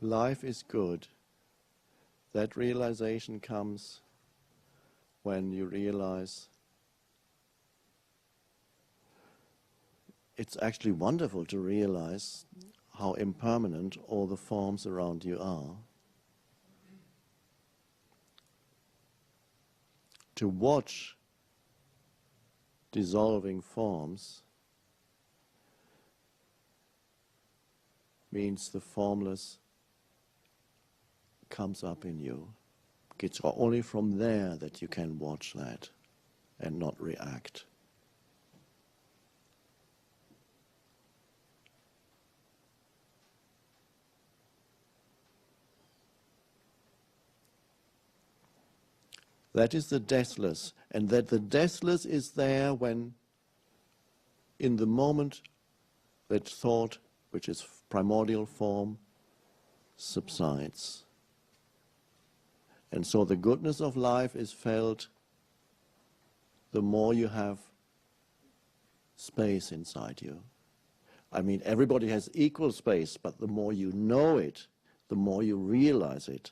Life is good. That realization comes when you realize it's actually wonderful to realize how impermanent all the forms around you are. To watch dissolving forms means the formless comes up in you. It's only from there that you can watch that and not react. That is the deathless, and that the deathless is there when, in the moment, that thought, which is primordial form, subsides. And so the goodness of life is felt the more you have space inside you. I mean, everybody has equal space, but the more you know it, the more you realize it.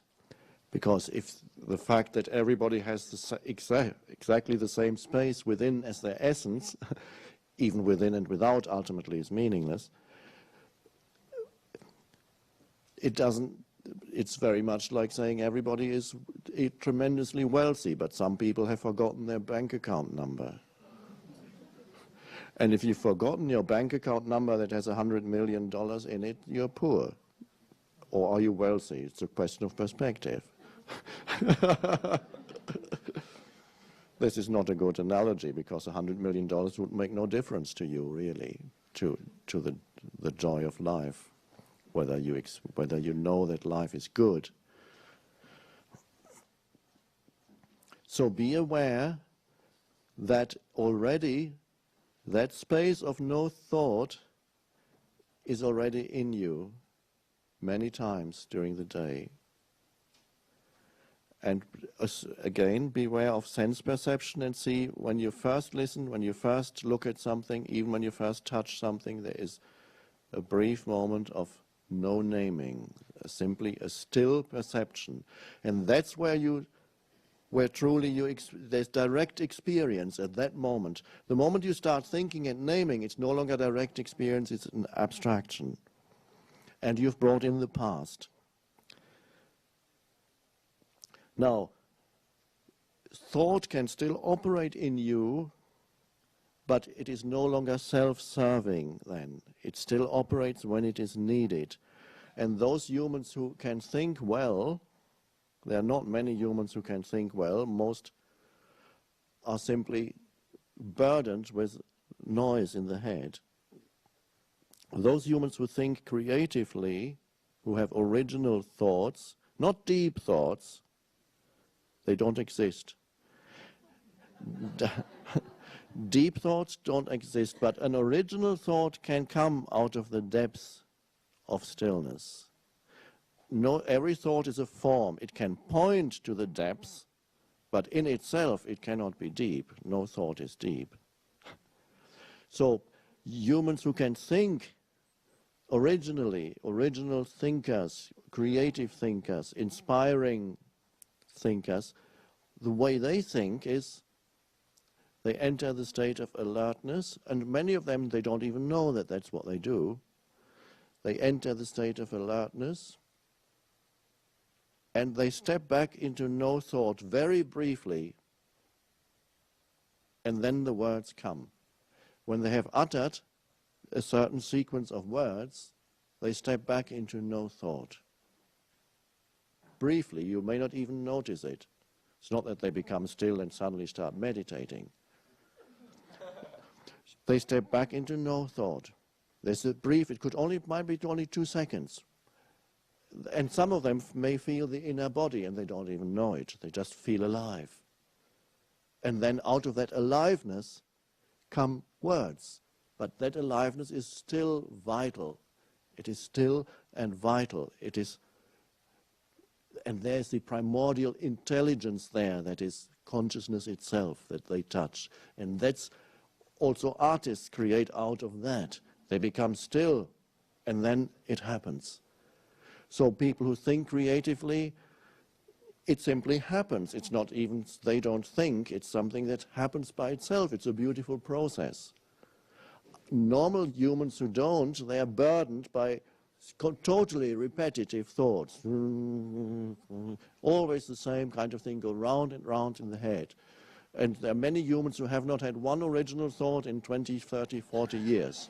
Because if the fact that everybody has exactly the same space within as their essence, even within and without ultimately is meaningless, it's very much like saying everybody is tremendously wealthy, but some people have forgotten their bank account number. And if you've forgotten your bank account number that has $100 million in it, you're poor. Or are you wealthy? It's a question of perspective. This is not a good analogy, because $100 million would make no difference to you, really, to the joy of life, whether you know that life is good. So be aware that already that space of no thought is already in you many times during the day. And again, beware of sense perception and see when you first listen, when you first look at something, even when you first touch something, there is a brief moment of no naming, simply a still perception. And that's where truly there's direct experience at that moment. The moment you start thinking and naming, it's no longer direct experience, it's an abstraction. And you've brought in the past. Now, thought can still operate in you, but it is no longer self-serving then. It still operates when it is needed. And those humans who can think well, there are not many humans who can think well, most are simply burdened with noise in the head. Those humans who think creatively, who have original thoughts, not deep thoughts, they don't exist. Deep thoughts don't exist, but an original thought can come out of the depths of stillness. No, every thought is a form. It can point to the depths, but in itself it cannot be deep. No thought is deep. So humans who can think originally, original thinkers, creative thinkers, inspiring thinkers, the way they think is they enter the state of alertness, and many of them, they don't even know that that's what they do. They enter the state of alertness, and they step back into no thought very briefly, and then the words come. When they have uttered a certain sequence of words, they step back into no thought. Briefly, you may not even notice it. It's not that they become still and suddenly start meditating. They step back into no thought. There's a brief, might be only 2 seconds. And some of them may feel the inner body and they don't even know it. They just feel alive. And then out of that aliveness come words. But that aliveness is still vital. It is still and vital. And there's the primordial intelligence there that is consciousness itself that they touch. And that's also artists create out of that. They become still, and then it happens. So people who think creatively, it simply happens. It's not even, they don't think, it's something that happens by itself. It's a beautiful process. Normal humans who don't, they are burdened by totally repetitive thoughts. Always the same kind of thing, go round and round in the head. And there are many humans who have not had one original thought in 20, 30, 40 years.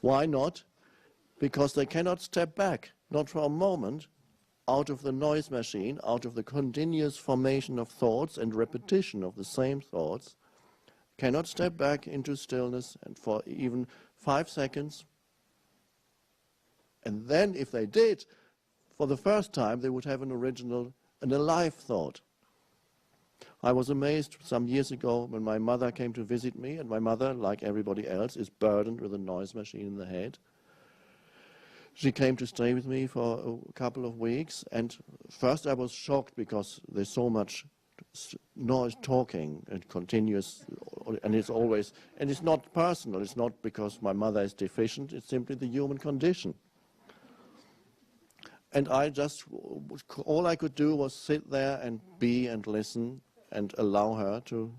Why not? Because they cannot step back, not for a moment, out of the noise machine, out of the continuous formation of thoughts and repetition of the same thoughts, cannot step back into stillness and for even 5 seconds. And then if they did, for the first time, they would have an original, an alive thought. I was amazed some years ago when my mother came to visit me, and my mother, like everybody else, is burdened with a noise machine in the head. She came to stay with me for a couple of weeks, and first I was shocked because there's so much noise, talking, and continuous, and it's always, and it's not personal, it's not because my mother is deficient, it's simply the human condition. And I just, all I could do was sit there and be and listen and allow her to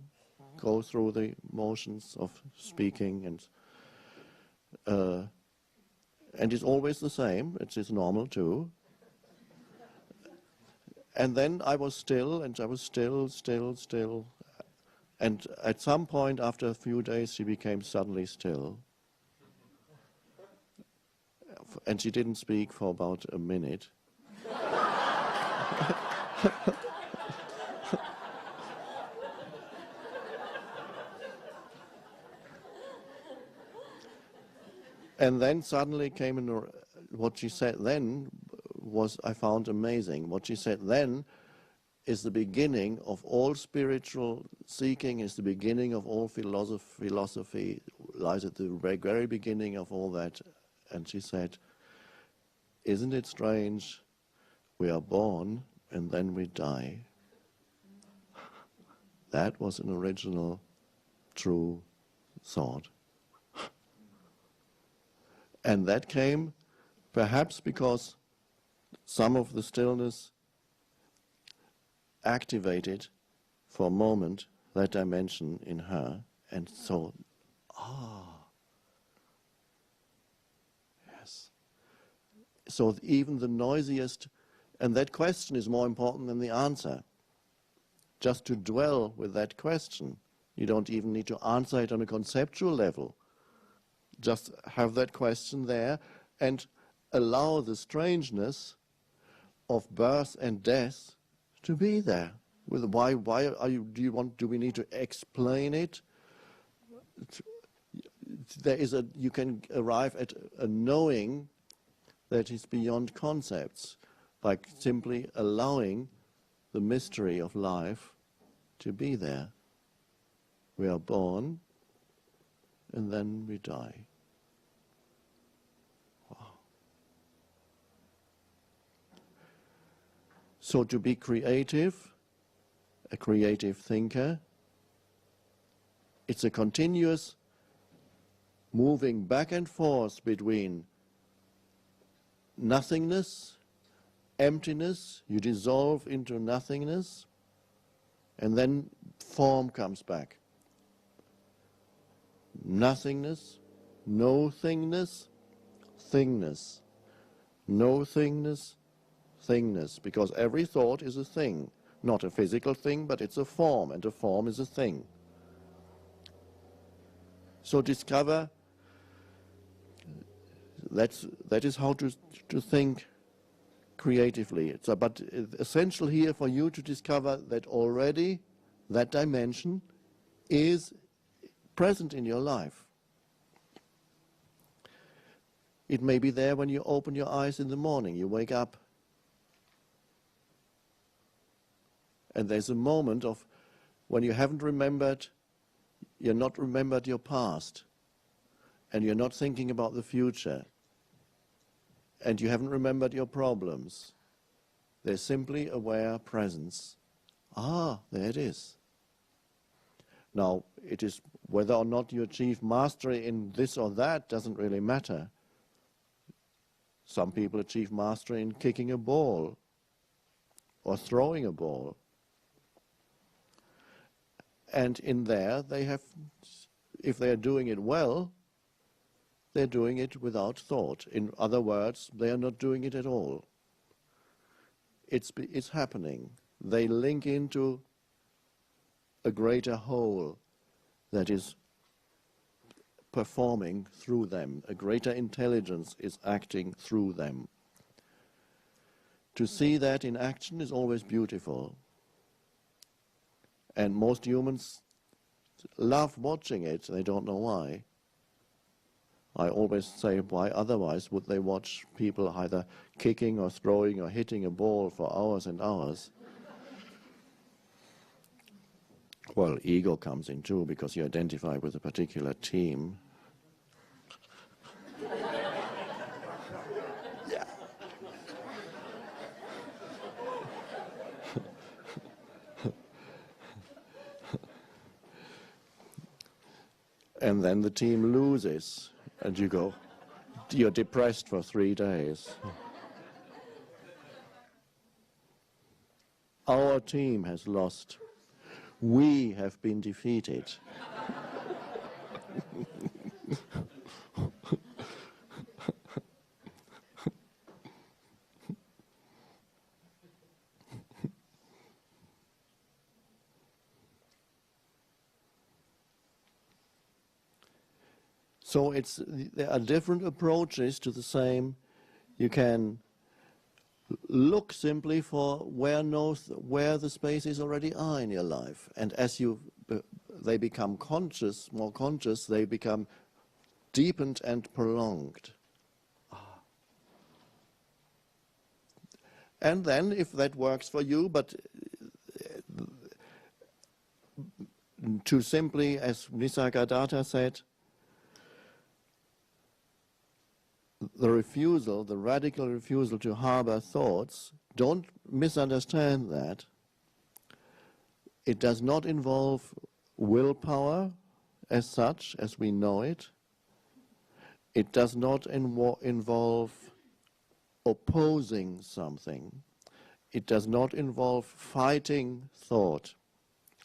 go through the motions of speaking, and it's always the same, it is normal too. And then I was still, and I was still. And at some point, after a few days, she became suddenly still. And she didn't speak for about a minute. And then suddenly came in, what she said then was, I found amazing. What she said then is the beginning of all spiritual seeking, is the beginning of all philosophy, lies at the very beginning of all that. And she said, isn't it strange, we are born and then we die. That was an original, true thought. And that came perhaps because some of the stillness activated for a moment that dimension in her, and so, yes. So even the noisiest, and that question is more important than the answer. Just to dwell with that question. You don't even need to answer it on a conceptual level. Just have that question there and allow the strangeness of birth and death to be there. With why are you? Do we need to explain it? You can arrive at a knowing that is beyond concepts by simply allowing the mystery of life to be there. We are born and then we die. Wow. So to be creative, a creative thinker, it's a continuous moving back and forth between nothingness, emptiness, you dissolve into nothingness, and then form comes back. Nothingness, no-thingness, thingness. No-thingness, thingness. Because every thought is a thing. Not a physical thing, but it's a form, and a form is a thing. So discover that is how to think creatively. But it's essential here for you to discover that already that dimension is present in your life. It may be there when you open your eyes in the morning, you wake up. And there's a moment of when you haven't remembered, you're not remembered your past, and you're not thinking about the future, and you haven't remembered your problems. There's simply aware presence. Ah, there it is. Now, it is whether or not you achieve mastery in this or that doesn't really matter. Some people achieve mastery in kicking a ball or throwing a ball. And in there, they have, if they are doing it well, they're doing it without thought. In other words, they are not doing it at all. It's happening. They link into a greater whole that is performing through them. A greater intelligence is acting through them. To see that in action is always beautiful. And most humans love watching it. They don't know why. I always say, why otherwise would they watch people either kicking or throwing or hitting a ball for hours and hours? Well, ego comes in too, because you identify with a particular team. Yeah. And then the team loses. And you go, you're depressed for 3 days. Our team has lost. We have been defeated. So there are different approaches to the same. You can look simply for where the spaces already are in your life. And as they become conscious, more conscious, they become deepened and prolonged. And then, if that works for you, but too simply, as Nisargadatta said, the radical refusal to harbor thoughts, don't misunderstand that. It does not involve willpower as such, as we know it. It does not involve opposing something. It does not involve fighting thought.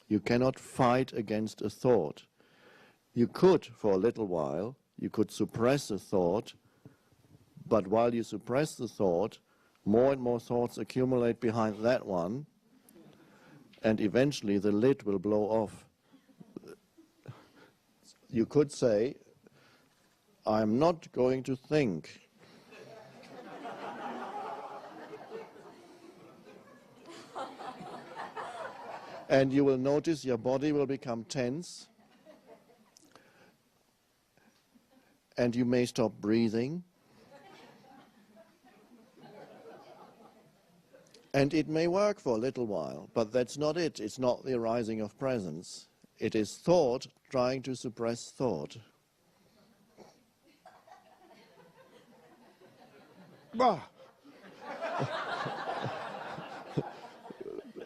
You cannot fight against a thought. You could, for a little while, you could suppress a thought, but while you suppress the thought, more and more thoughts accumulate behind that one, and eventually the lid will blow off. You could say, I'm not going to think. And you will notice your body will become tense, and you may stop breathing. And it may work for a little while, but that's not it. It's not the arising of presence. It is thought trying to suppress thought.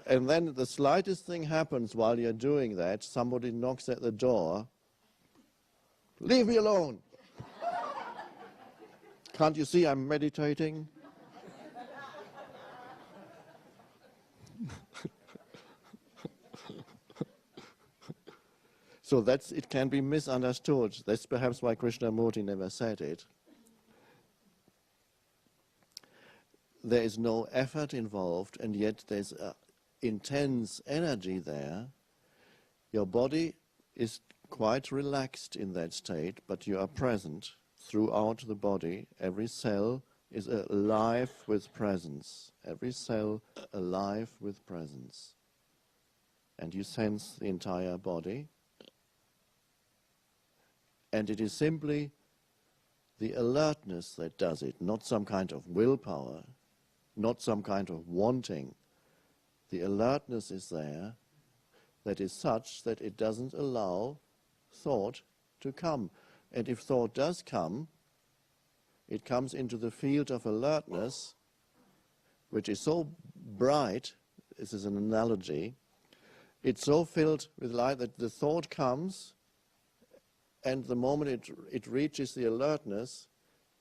And then the slightest thing happens while you're doing that. Somebody knocks at the door. Leave me alone. Can't you see I'm meditating? So it can be misunderstood. That's perhaps why Krishnamurti never said it. There is no effort involved, and yet there's intense energy there. Your body is quite relaxed in that state, but you are present throughout the body. Every cell is alive with presence. Every cell alive with presence. And you sense the entire body. And it is simply the alertness that does it, not some kind of willpower, not some kind of wanting. The alertness is there that is such that it doesn't allow thought to come. And if thought does come, it comes into the field of alertness, which is so bright, this is an analogy, it's so filled with light that the thought comes, and the moment it reaches the alertness,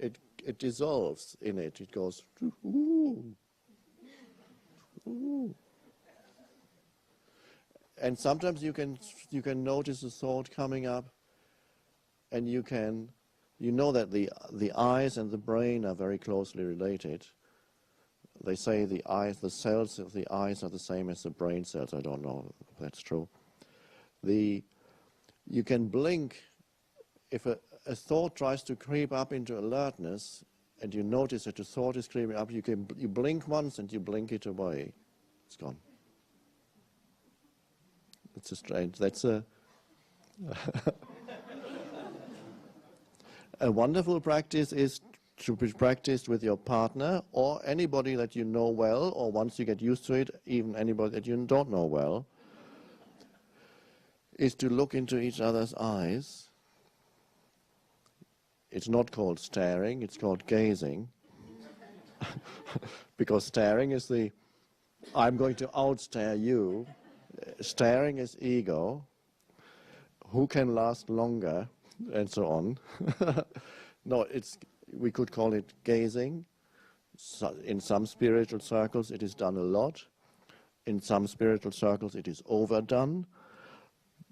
it dissolves in it. It goes, ooh, ooh. And sometimes you can notice a thought coming up, and you know that the eyes and the brain are very closely related. They say the cells of the eyes are the same as the brain cells. I don't know if that's true. You can blink. If a thought tries to creep up into alertness, and you notice that the thought is creeping up, you blink once and you blink it away. It's gone. It's a strange. That's a a wonderful practice is to be practiced with your partner or anybody that you know well, or once you get used to it, even anybody that you don't know well, is to look into each other's eyes. It's not called staring, it's called gazing. Because staring is I'm going to outstare you. Staring is ego. Who can last longer? And so on. No, we could call it gazing. So in some spiritual circles it is done a lot. In some spiritual circles it is overdone.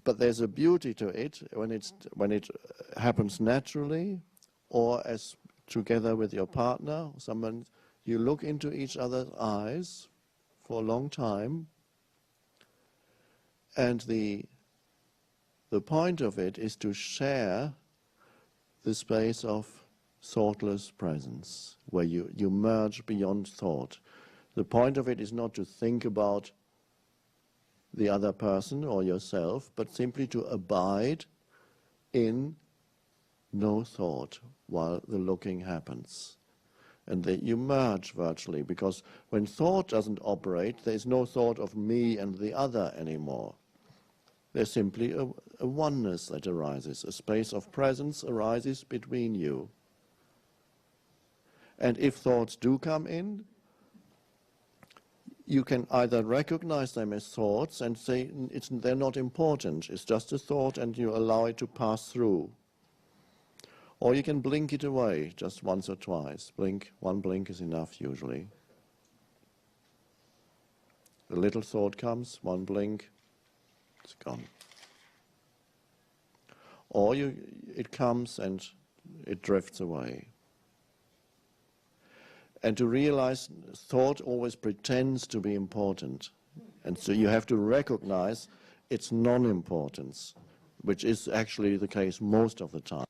But there's a beauty to it when it happens naturally, or as together with your partner, someone, you look into each other's eyes for a long time, and the point of it is to share the space of thoughtless presence, where you merge beyond thought. The point of it is not to think about the other person or yourself, but simply to abide in no thought while the looking happens. And that you merge virtually, because when thought doesn't operate, there's no thought of me and the other anymore. There's simply a oneness that arises, a space of presence arises between you. And if thoughts do come in, you can either recognize them as thoughts and say they're not important, it's just a thought, and you allow it to pass through. Or you can blink it away just once or twice. One blink is enough usually. A little thought comes, one blink, it's gone. Or it comes and it drifts away. And to realize thought always pretends to be important. And so you have to recognize its non-importance, which is actually the case most of the time.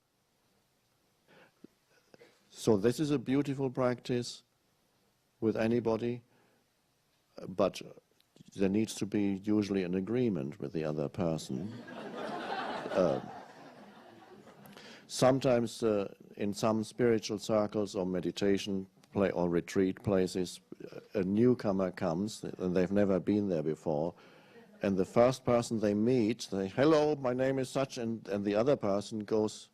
So this is a beautiful practice with anybody, but there needs to be usually an agreement with the other person. Sometimes in some spiritual circles or meditation or retreat places, a newcomer comes and they've never been there before, and the first person they meet, they say, "Hello, my name is such," and the other person goes,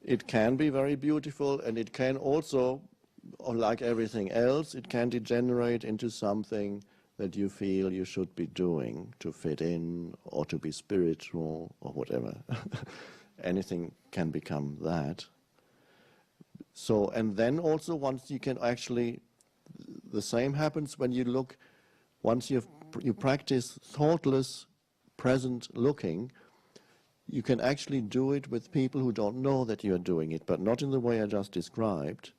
It can be very beautiful, and it can also, like everything else, it can degenerate into something that you feel you should be doing to fit in or to be spiritual or whatever. Anything can become that. So, and then also once you can actually, the same happens when you look, once you practice thoughtless, present looking, you can actually do it with people who don't know that you're doing it, but not in the way I just described.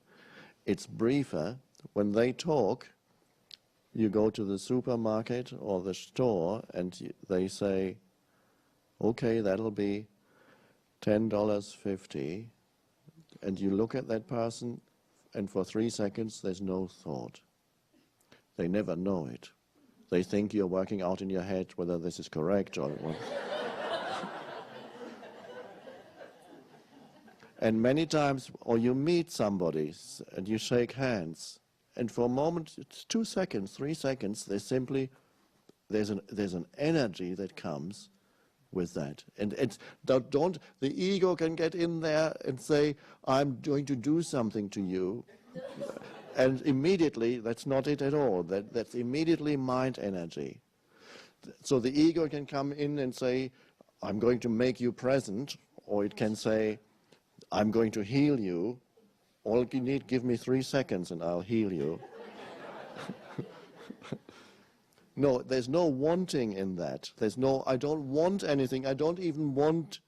It's briefer. When they talk, you go to the supermarket or the store and they say, "Okay, that'll be $10.50. And you look at that person, and for 3 seconds there's no thought. They never know it. They think you're working out in your head whether this is correct or what. And many times, or you meet somebody and you shake hands, and for a moment, it's 2 seconds, 3 seconds, there's an energy that comes with that. And the ego can get in there and say, I'm going to do something to you. And immediately, that's not it at all. That's immediately mind energy. So the ego can come in and say, I'm going to make you present, or it can say, I'm going to heal you. All you need, give me 3 seconds and I'll heal you. No, there's no wanting in that. There's no, I don't want anything. I don't even want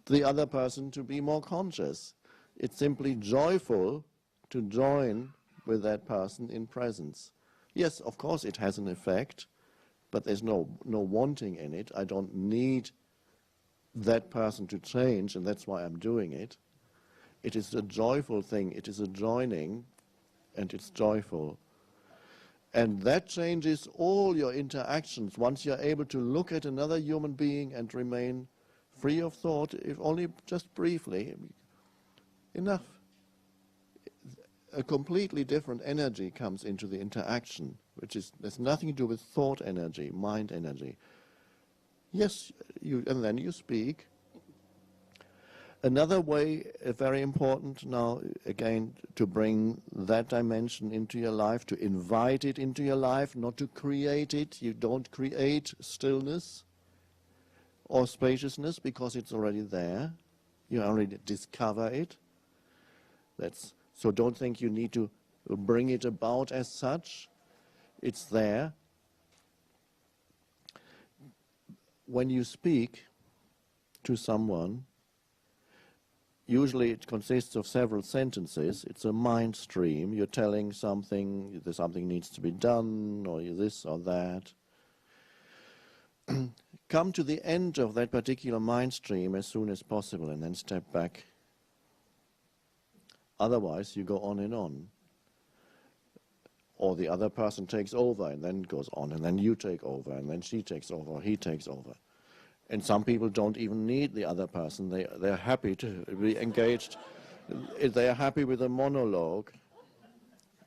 the other person to be more conscious. It's simply joyful to join with that person in presence. Yes, of course it has an effect, but there's no wanting in it. I don't need that person to change, and that's why I'm doing it. It is a joyful thing. It is a joining, and it's joyful. And that changes all your interactions once you're able to look at another human being and remain free of thought, if only just briefly. Enough. A completely different energy comes into the interaction, which there's nothing to do with thought energy, mind energy. Yes, and then you speak. Another way, very important now, again, to bring that dimension into your life, to invite it into your life, not to create it. You don't create stillness or spaciousness because it's already there. You already discover it. So don't think you need to bring it about as such. It's there. When you speak to someone, usually it consists of several sentences. It's a mind stream. You're telling something, something needs to be done, or this or that. Come to the end of that particular mind stream as soon as possible and then step back. Otherwise, you go on and on. Or the other person takes over and then goes on, and then you take over, and then she takes over, or he takes over. And some people don't even need the other person. They're happy to be engaged. They're happy with a monologue.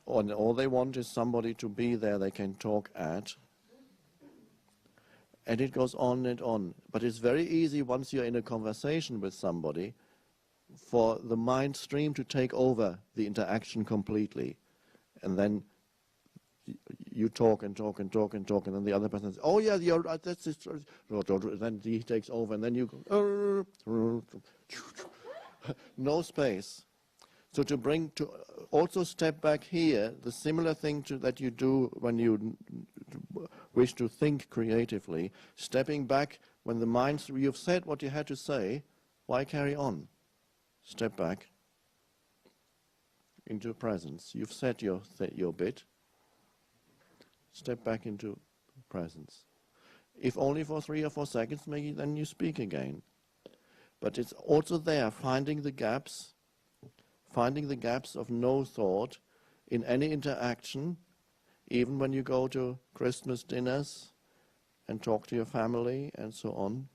And all they want is somebody to be there they can talk at. And it goes on and on. But it's very easy once you're in a conversation with somebody for the mind stream to take over the interaction completely. And then you talk and talk and talk and talk, and then the other person says, oh yeah, you're right, that's it. Then he takes over, and then you go, no space. So to also step back here, the similar thing that you do when you wish to think creatively, stepping back when the mind, you've said what you had to say, why carry on? Step back into presence. You've said your bit. Step back into presence. If only for 3 or 4 seconds, maybe then you speak again. But it's also there, finding the gaps of no thought in any interaction, even when you go to Christmas dinners and talk to your family and so on.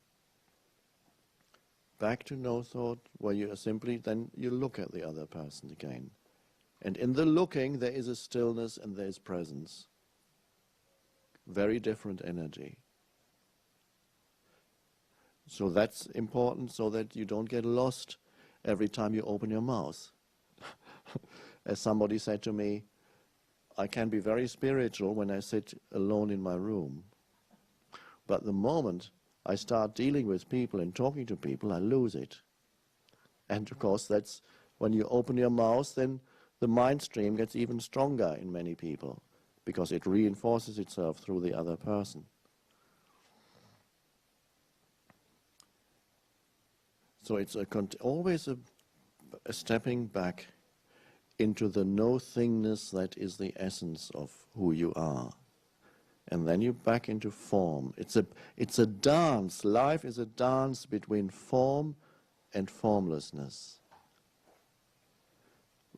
Back to no thought, where you are simply, then you look at the other person again. And in the looking, there is a stillness and there is presence. Very different energy. So that's important so that you don't get lost every time you open your mouth. As somebody said to me, I can be very spiritual when I sit alone in my room. But the moment I start dealing with people and talking to people, I lose it. And of course, that's when you open your mouth, then the mind stream gets even stronger in many people, because it reinforces itself through the other person. So it's always a stepping back into the no-thingness that is the essence of who you are. And then you're back into form. It's a dance. Life is a dance between form and formlessness.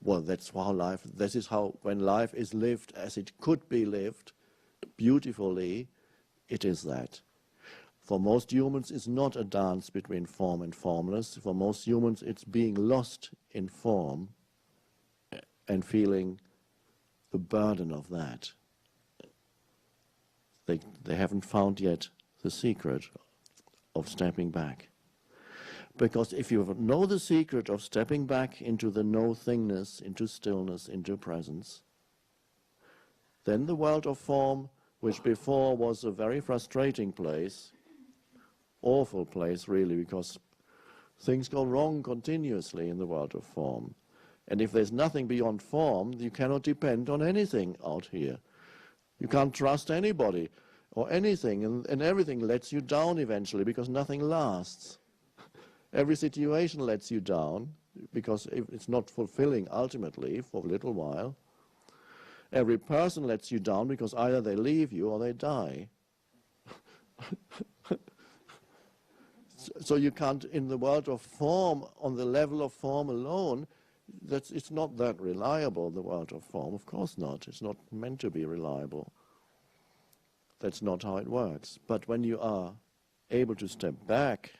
Well, that's how this is how, when life is lived as it could be lived, beautifully, it is that. For most humans, it's not a dance between form and formless. For most humans, it's being lost in form and feeling the burden of that. They haven't found yet the secret of stepping back. Because if you know the secret of stepping back into the no-thingness, into stillness, into presence, then the world of form, which before was a very frustrating place, awful place really, because things go wrong continuously in the world of form. And if there's nothing beyond form, you cannot depend on anything out here. You can't trust anybody or anything, and everything lets you down eventually because nothing lasts. Every situation lets you down because it's not fulfilling ultimately for a little while. Every person lets you down because either they leave you or they die. So you can't, in the world of form, on the level of form alone, it's not that reliable, the world of form. Of course not. It's not meant to be reliable. That's not how it works. But when you are able to step back,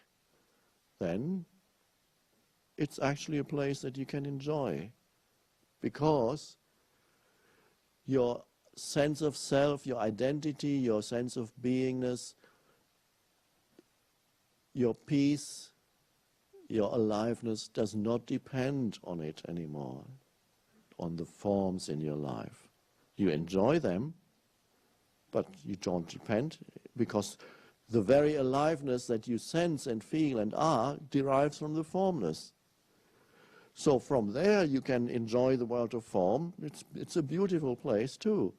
then it's actually a place that you can enjoy, because your sense of self, your identity, your sense of beingness, your peace, your aliveness does not depend on it anymore, on the forms in your life. You enjoy them, but you don't depend, because the very aliveness that you sense and feel and are derives from the formless. So from there you can enjoy the world of form. It's a beautiful place too.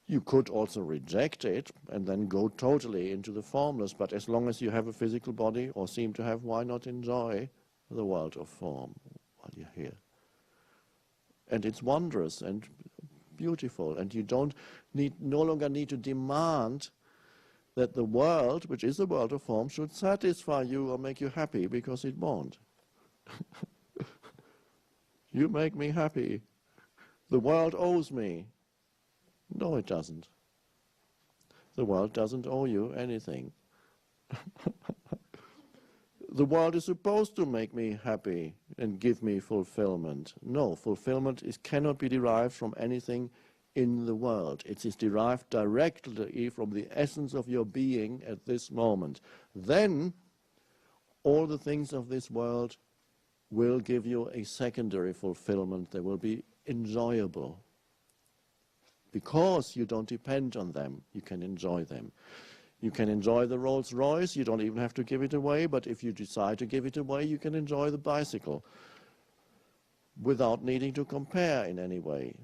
You could also reject it and then go totally into the formless, but as long as you have a physical body or seem to have, why not enjoy the world of form while you're here? And it's wondrous and beautiful, and you no longer need to demand that the world, which is the world of form, should satisfy you or make you happy, because it won't. You make me happy. The world owes me. No, it doesn't. The world doesn't owe you anything. The world is supposed to make me happy and give me fulfillment. No, fulfillment cannot be derived from anything in the world. It is derived directly from the essence of your being at this moment. Then all the things of this world will give you a secondary fulfillment. They will be enjoyable. Because you don't depend on them, you can enjoy them. You can enjoy the Rolls Royce, you don't even have to give it away, but if you decide to give it away, you can enjoy the bicycle without needing to compare in any way.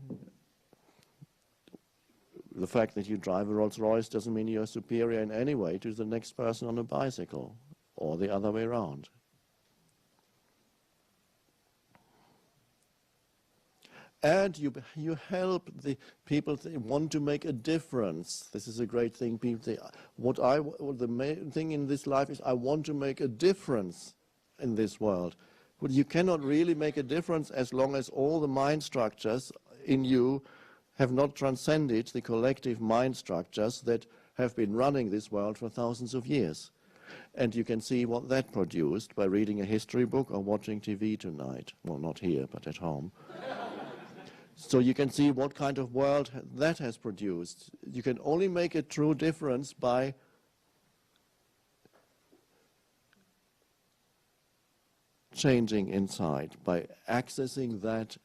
The fact that you drive a Rolls Royce doesn't mean you're superior in any way to the next person on a bicycle, or the other way around. And you help the people that want to make a difference. This is a great thing. People say, the main thing in this life is I want to make a difference in this world. But you cannot really make a difference as long as all the mind structures in you have not transcended the collective mind structures that have been running this world for thousands of years. And you can see what that produced by reading a history book or watching TV tonight. Well, not here, but at home. So you can see what kind of world that has produced. You can only make a true difference by changing inside, by accessing that,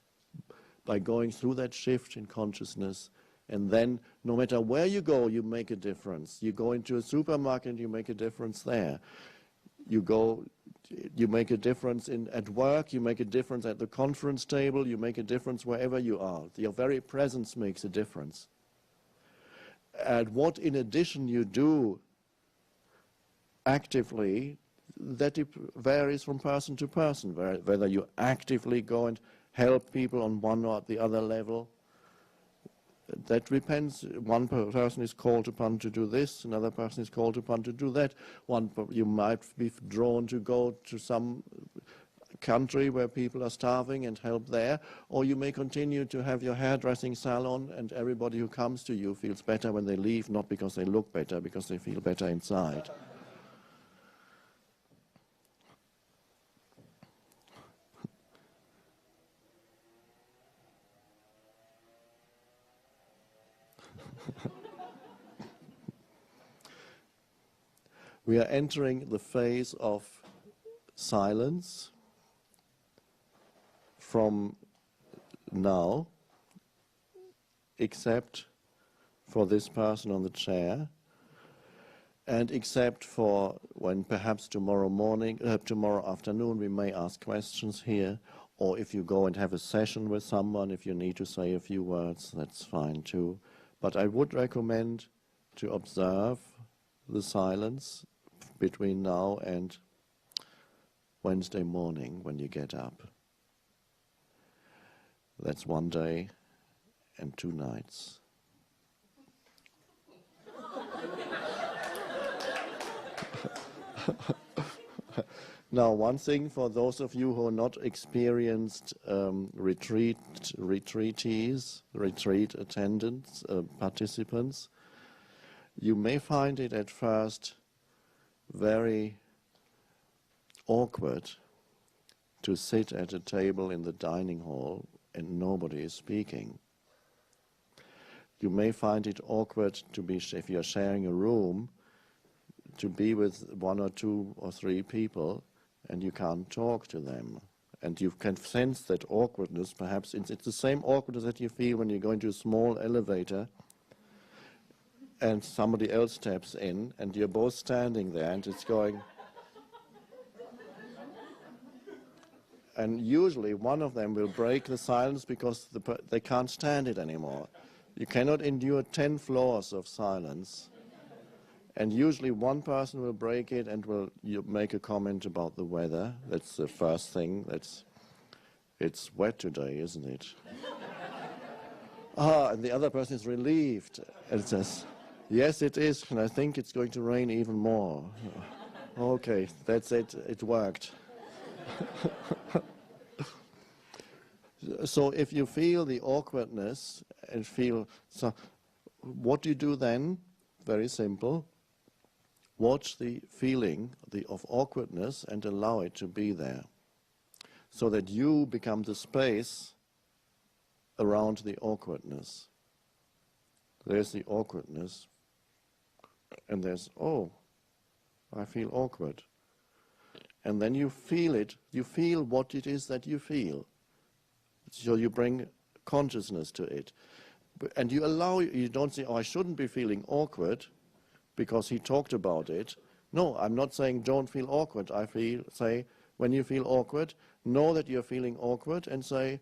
by going through that shift in consciousness. And then no matter where you go, you make a difference. You go into a supermarket, you make a difference there. You make a difference at work, you make a difference at the conference table, you make a difference wherever you are. Your very presence makes a difference. And what in addition you do actively, that varies from person to person, whether you actively go and help people on one or the other level. That depends. One person is called upon to do this, another person is called upon to do that. You might be drawn to go to some country where people are starving and help there, or you may continue to have your hairdressing salon and everybody who comes to you feels better when they leave, not because they look better, because they feel better inside. We are entering the phase of silence from now, except for this person on the chair, and except for when perhaps tomorrow afternoon we may ask questions here, or if you go and have a session with someone, if you need to say a few words, that's fine too. But I would recommend to observe the silence between now and Wednesday morning when you get up. That's 1 day and 2 nights. Now, one thing for those of you who are not experienced retreatees, retreat attendants, participants, you may find it at first very awkward to sit at a table in the dining hall and nobody is speaking. You may find it awkward to be, if you're sharing a room, to be with 1 or 2 or 3 people and you can't talk to them. And you can sense that awkwardness, perhaps it's the same awkwardness that you feel when you go into a small elevator and somebody else steps in and you're both standing there and it's going... And usually one of them will break the silence because they can't stand it anymore. You cannot endure 10 floors of silence. And usually one person will break it and will make a comment about the weather. That's the first thing. It's wet today, isn't it? And the other person is relieved and says, yes, it is, and I think it's going to rain even more. Okay, that's it. It worked. So if you feel the awkwardness and so what do you do then? Very simple. Watch the feeling of awkwardness and allow it to be there, so that you become the space around the awkwardness. There's the awkwardness, and there's, oh, I feel awkward. And then you feel it, you feel what it is that you feel. So you bring consciousness to it. And you allow, you don't say, oh, I shouldn't be feeling awkward because he talked about it. No, I'm not saying don't feel awkward. I say, when you feel awkward, know that you're feeling awkward and say,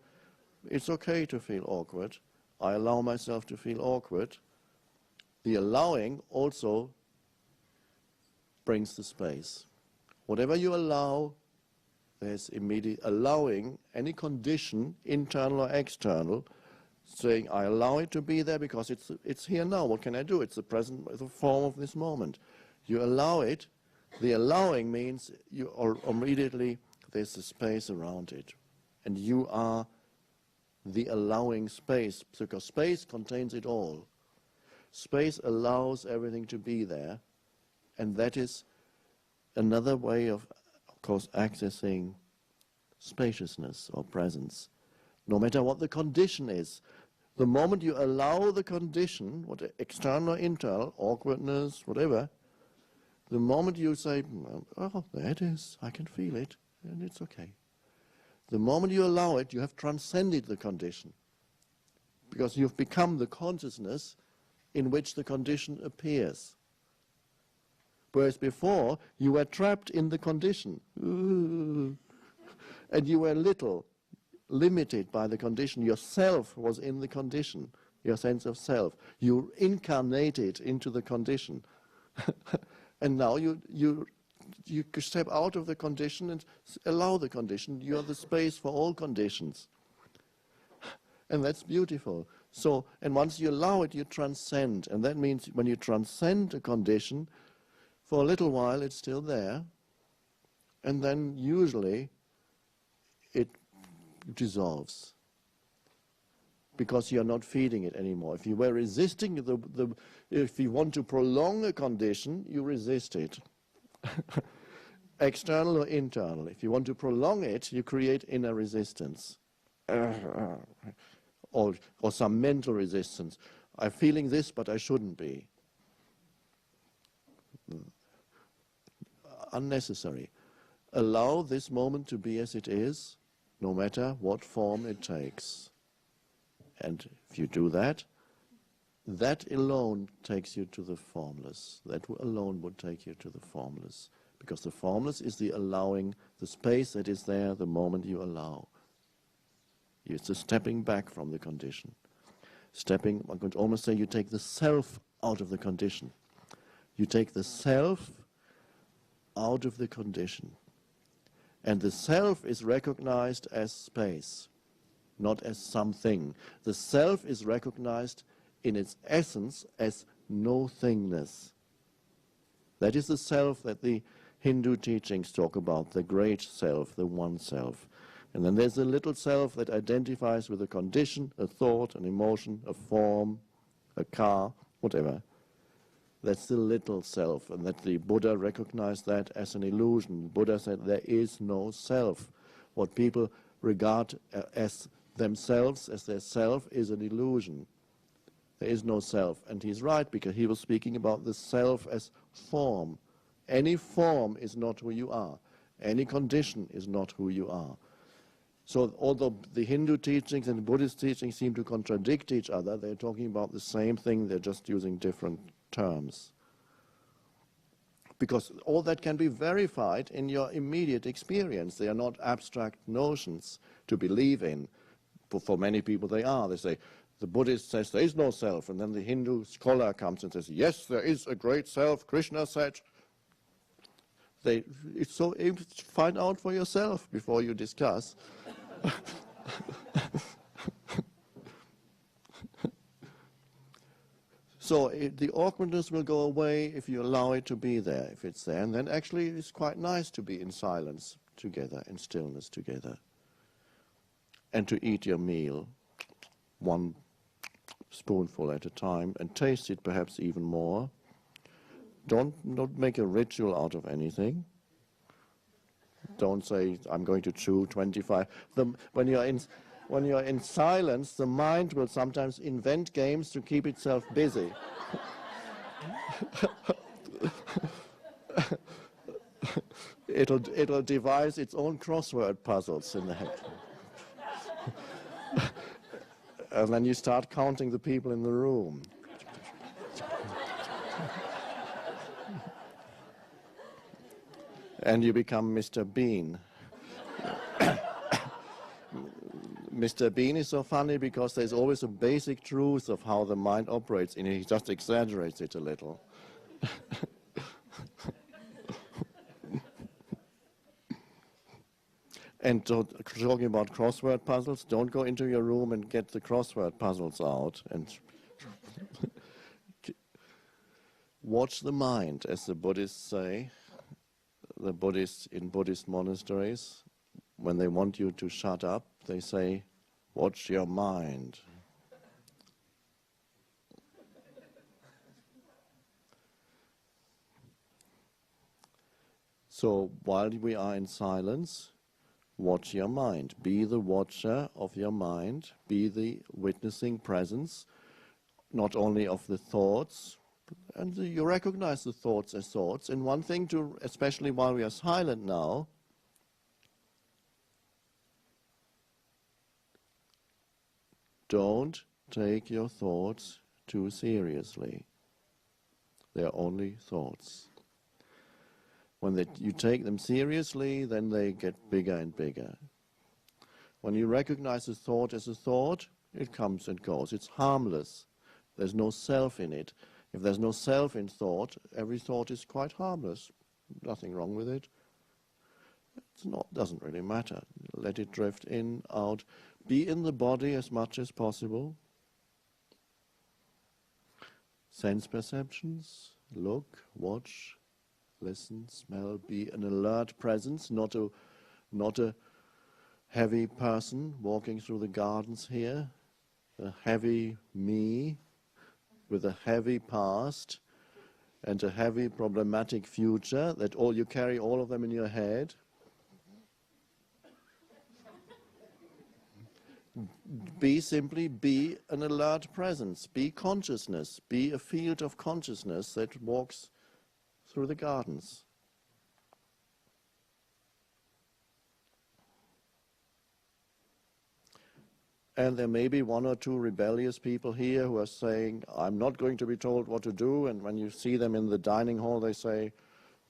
it's okay to feel awkward. I allow myself to feel awkward. The allowing also brings the space. Whatever you allow, there's immediate allowing any condition, internal or external, saying, I allow it to be there because it's here now. What can I do? It's the present, the form of this moment. You allow it. The allowing means you are immediately, there's a space around it. And you are the allowing space, because space contains it all. Space allows everything to be there, and that is another way of course, accessing spaciousness or presence, no matter what the condition is. The moment you allow the condition, what external or internal, awkwardness, whatever, the moment you say, oh, there it is, I can feel it, and it's okay. The moment you allow it, you have transcended the condition, because you've become the consciousness in which the condition appears. Whereas before, you were trapped in the condition. And you were little, limited by the condition. Yourself was in the condition, your sense of self. You incarnated into the condition. And now you step out of the condition and allow the condition. You are the space for all conditions. And that's beautiful. So, and once you allow it, you transcend. And that means when you transcend a condition, for a little while it's still there, and then usually it dissolves because you're not feeding it anymore. If you were resisting if you want to prolong a condition, you resist it. External or internal. If you want to prolong it, you create inner resistance. Or some mental resistance. I'm feeling this, but I shouldn't be. unnecessary. Allow this moment to be as it is, no matter what form it takes. And if you do that, that alone takes you to the formless. That alone would take you to the formless. Because the formless is the allowing, the space that is there the moment you allow. It's a stepping back from the condition. Stepping, one could almost say you take the self out of the condition. You take the self out of the condition. And the self is recognized as space, not as something. The self is recognized in its essence as no-thingness. That is the self that the Hindu teachings talk about, the great self, the one self. And then there's a little self that identifies with a condition, a thought, an emotion, a form, a car, whatever. That's the little self, and that the Buddha recognized that as an illusion. Buddha said there is no self. What people regard as themselves, as their self, is an illusion. There is no self. And he's right, because he was speaking about the self as form. Any form is not who you are. Any condition is not who you are. So although the Hindu teachings and the Buddhist teachings seem to contradict each other, they're talking about the same thing, they're just using different terms. Because all that can be verified in your immediate experience. They are not abstract notions to believe in. For many people they are. They say, the Buddhist says there is no self, and then the Hindu scholar comes and says, yes, there is a great self, Krishna said. It's so able to find out for yourself before you discuss. So the awkwardness will go away if you allow it to be there, if it's there. And then actually it's quite nice to be in silence together, in stillness together. And to eat your meal, one spoonful at a time, and taste it perhaps even more. Don't make a ritual out of anything. Don't say, I'm going to chew 25. When you're in silence, the mind will sometimes invent games to keep itself busy. It'll devise its own crossword puzzles in the head. And then you start counting the people in the room. And you become Mr. Bean. Mr. Bean is so funny because there's always a basic truth of how the mind operates, and he just exaggerates it a little. And talking about crossword puzzles, don't go into your room and get the crossword puzzles out and watch the mind, as the Buddhists say. The Buddhists in Buddhist monasteries, when they want you to shut up, they say, watch your mind. So while we are in silence, watch your mind. Be the watcher of your mind. Be the witnessing presence, not only of the thoughts, and you recognize the thoughts as thoughts. And one thing to, especially while we are silent now, don't take your thoughts too seriously. They are only thoughts. When you take them seriously, then they get bigger and bigger. When you recognize a thought as a thought, it comes and goes. It's harmless. There's no self in it. If there's no self in thought, every thought is quite harmless. Nothing wrong with it. Doesn't really matter. Let it drift in, out. Be in the body as much as possible. Sense perceptions, look, watch, listen, smell. Be an alert presence, not a heavy person walking through the gardens here, a heavy me with a heavy past and a heavy problematic future, that you carry all of them in your head. Simply be an alert presence, be consciousness, be a field of consciousness that walks through the gardens. And there may be one or two rebellious people here who are saying, I'm not going to be told what to do. And when you see them in the dining hall, they say,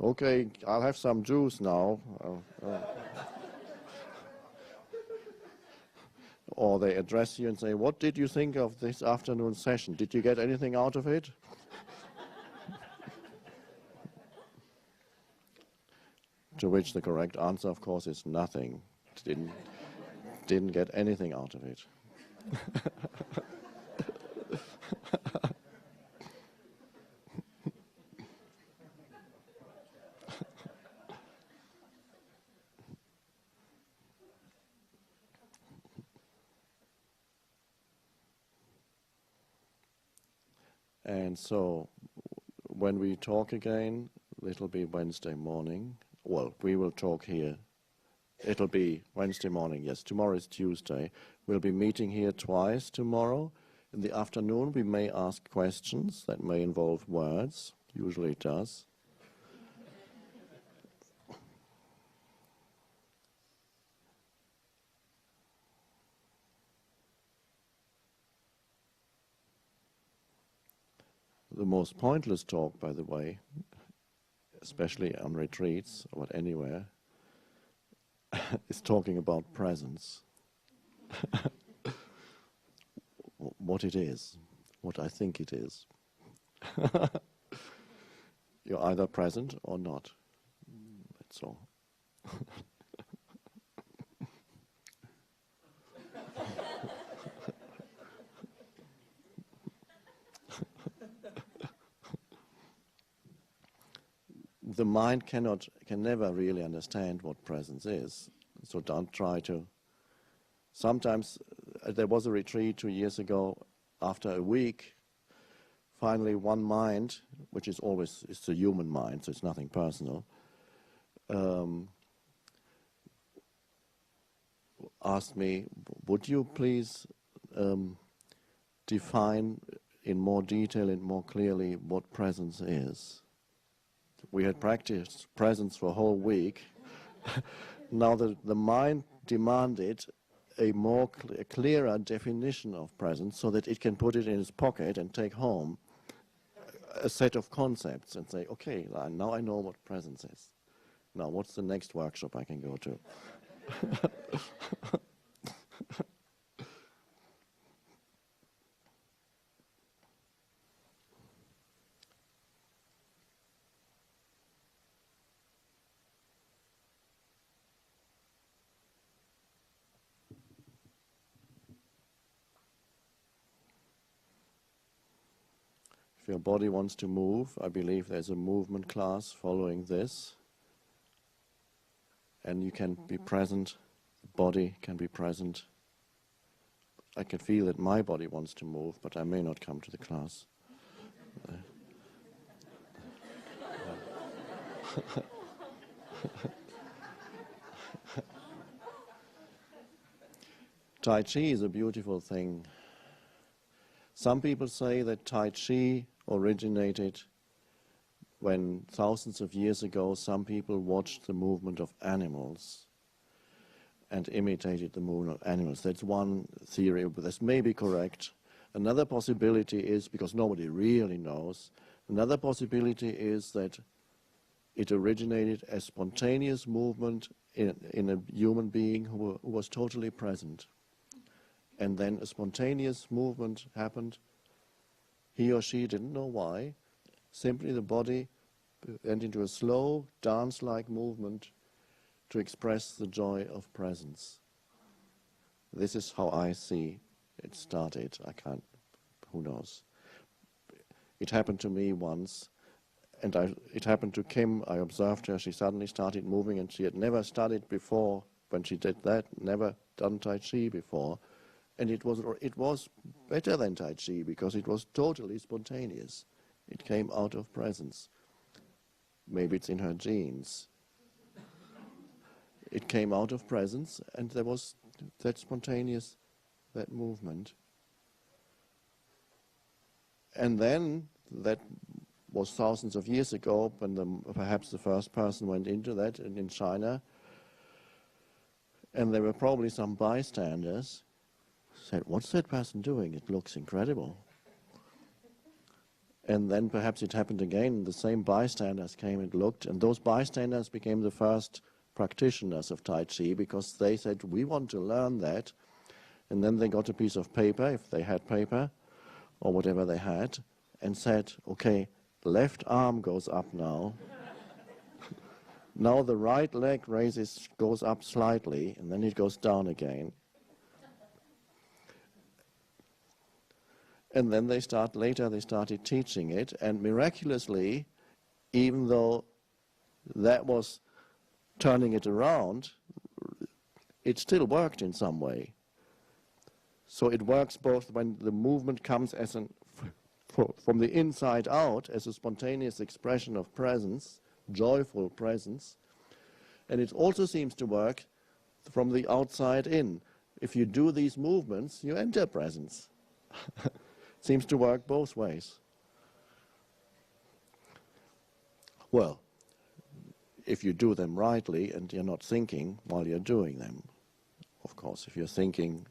okay, I'll have some juice now. Or they address you and say, what did you think of this afternoon session? Did you get anything out of it? To which the correct answer, of course, is nothing. Didn't get anything out of it. And so, when we talk again, it'll be Wednesday morning. Well, we will talk here. It'll be Wednesday morning, yes. Tomorrow is Tuesday. We'll be meeting here twice tomorrow. In the afternoon, we may ask questions that may involve words. Usually it does. The most pointless talk, by the way, especially on retreats or anywhere, is talking about presence. What it is, what I think it is. You're either present or not. That's all. The mind can never really understand what presence is. So don't try to. Sometimes there was a retreat 2 years ago. After a week, finally one mind, which is always it's a human mind, so it's nothing personal, asked me, "Would you please define in more detail and more clearly what presence is?" We had practiced presence for a whole week. Now the mind demanded a more clearer definition of presence so that it can put it in its pocket and take home a set of concepts and say, okay, now I know what presence is. Now what's the next workshop I can go to? If your body wants to move, I believe there's a movement class following this. And you can be present, the body can be present. I can feel that my body wants to move, but I may not come to the class. Tai Chi is a beautiful thing. Some people say that Tai Chi originated when thousands of years ago some people watched the movement of animals and imitated the movement of animals. That's one theory, but this may be correct. Another possibility is, because nobody really knows, another possibility is that it originated as spontaneous movement in a human being who was totally present. And then a spontaneous movement happened. He or she didn't know why. Simply the body went into a slow, dance-like movement to express the joy of presence. This is how I see it started. Who knows. It happened to me once, and it happened to Kim. I observed her. She suddenly started moving, and she had never studied before. When she did that, never done Tai Chi before. And it was better than Tai Chi because it was totally spontaneous. It came out of presence. Maybe it's in her genes. It came out of presence, and there was that spontaneous, that movement. And then, that was thousands of years ago, when perhaps the first person went into that in China, and there were probably some bystanders said, what's that person doing? It looks incredible. And then perhaps it happened again, the same bystanders came and looked, and those bystanders became the first practitioners of Tai Chi because they said, we want to learn that. And then they got a piece of paper, if they had paper, or whatever they had, and said, okay, left arm goes up now. Now the right leg goes up slightly, and then it goes down again. And then later they started teaching it, and miraculously, even though that was turning it around, it still worked in some way. So it works both when the movement comes as from the inside out, as a spontaneous expression of presence, joyful presence, and it also seems to work from the outside in. If you do these movements, you enter presence. Seems to work both ways. Well, if you do them rightly and you're not thinking while you're doing them. Of course, if you're thinking,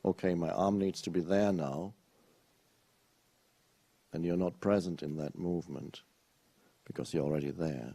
okay, my arm needs to be there now, then you're not present in that movement because you're already there.